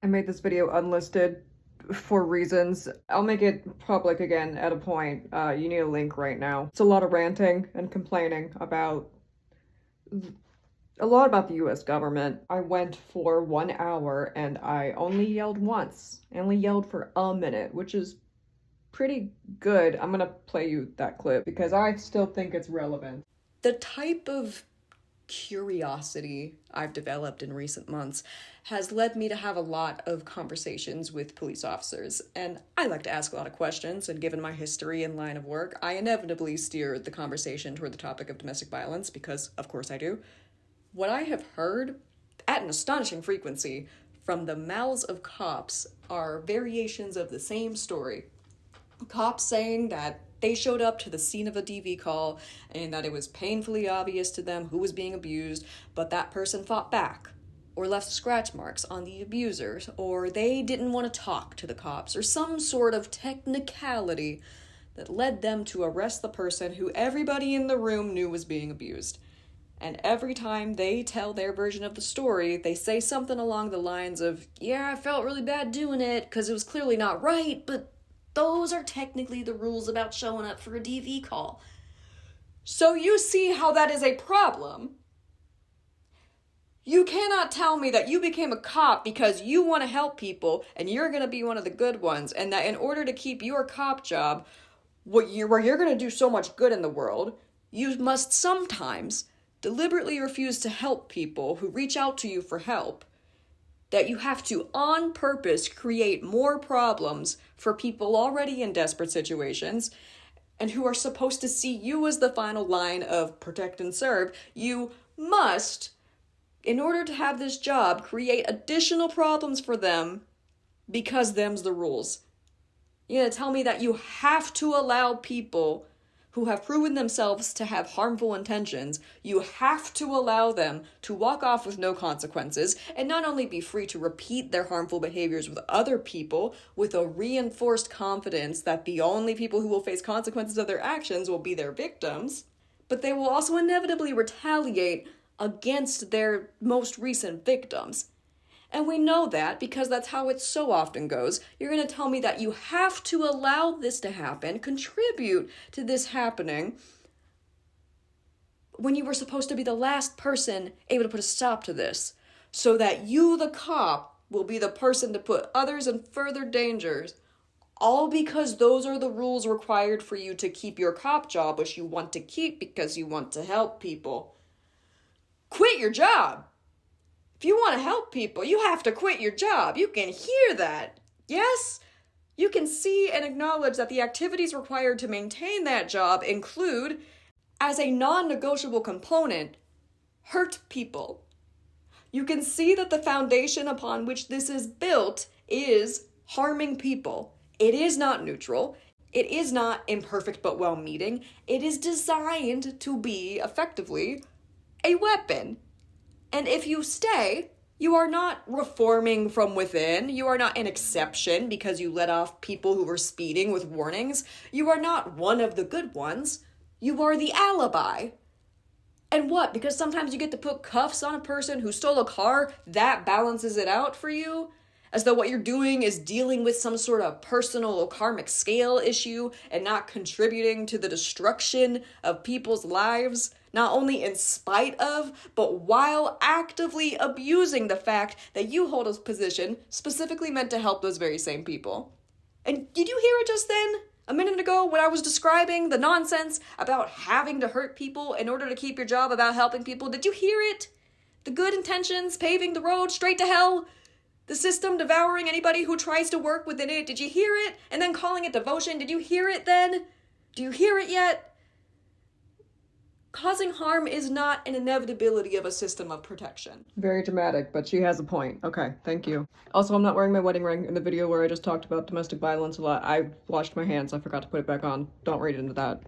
I made this video unlisted for reasons. I'll make it public again at a point. You need a link right now. It's a lot of ranting and complaining about a lot about the US government. I went for 1 hour and I only yelled once. I only yelled for a minute, which is pretty good. I'm gonna play you that clip because I still think it's relevant. The type of curiosity I've developed in recent months has led me to have a lot of conversations with police officers, and I like to ask a lot of questions, and given my history and line of work, I inevitably steer the conversation toward the topic of domestic violence, because of course I do. What I have heard, at an astonishing frequency, from the mouths of cops are variations of the same story. Cops saying that they showed up to the scene of a DV call and that it was painfully obvious to them who was being abused, but that person fought back or left scratch marks on the abusers, or they didn't want to talk to the cops, or some sort of technicality that led them to arrest the person who everybody in the room knew was being abused. And every time they tell their version of the story, they say something along the lines of, yeah, I felt really bad doing it because it was clearly not right, but those are technically the rules about showing up for a DV call. So you see how that is a problem. You cannot tell me that you became a cop because you want to help people and you're going to be one of the good ones, and that in order to keep your cop job, where you're going to do so much good in the world, you must sometimes deliberately refuse to help people who reach out to you for help, that you have to, on purpose, create more problems for people already in desperate situations and who are supposed to see you as the final line of protect and serve. You must, in order to have this job, create additional problems for them because them's the rules. You're gonna tell me that you have to allow people who have proven themselves to have harmful intentions, you have to allow them to walk off with no consequences and not only be free to repeat their harmful behaviors with other people with a reinforced confidence that the only people who will face consequences of their actions will be their victims, but they will also inevitably retaliate against their most recent victims. And we know that because that's how it so often goes. You're going to tell me that you have to allow this to happen, contribute to this happening, when you were supposed to be the last person able to put a stop to this, so that you, the cop, will be the person to put others in further dangers, all because those are the rules required for you to keep your cop job, which you want to keep because you want to help people. Quit your job! If you want to help people, you have to quit your job. You can hear that. Yes? You can see and acknowledge that the activities required to maintain that job include, as a non-negotiable component, hurt people. You can see that the foundation upon which this is built is harming people. It is not neutral. It is not imperfect but well-meaning. It is designed to be, effectively, a weapon. And if you stay, you are not reforming from within. You are not an exception because you let off people who were speeding with warnings. You are not one of the good ones. You are the alibi. And what? Because sometimes you get to put cuffs on a person who stole a car, that balances it out for you? As though what you're doing is dealing with some sort of personal karmic scale issue and not contributing to the destruction of people's lives, not only in spite of, but while actively abusing the fact that you hold a position specifically meant to help those very same people. And did you hear it just then? A minute ago when I was describing the nonsense about having to hurt people in order to keep your job about helping people, did you hear it? The good intentions paving the road straight to hell? The system devouring anybody who tries to work within it. Did you hear it? And then calling it devotion. Did you hear it then? Do you hear it yet? Causing harm is not an inevitability of a system of protection. Very dramatic, but she has a point. Okay, thank you. Also, I'm not wearing my wedding ring in the video where I just talked about domestic violence a lot. I washed my hands. I forgot to put it back on. Don't read into that.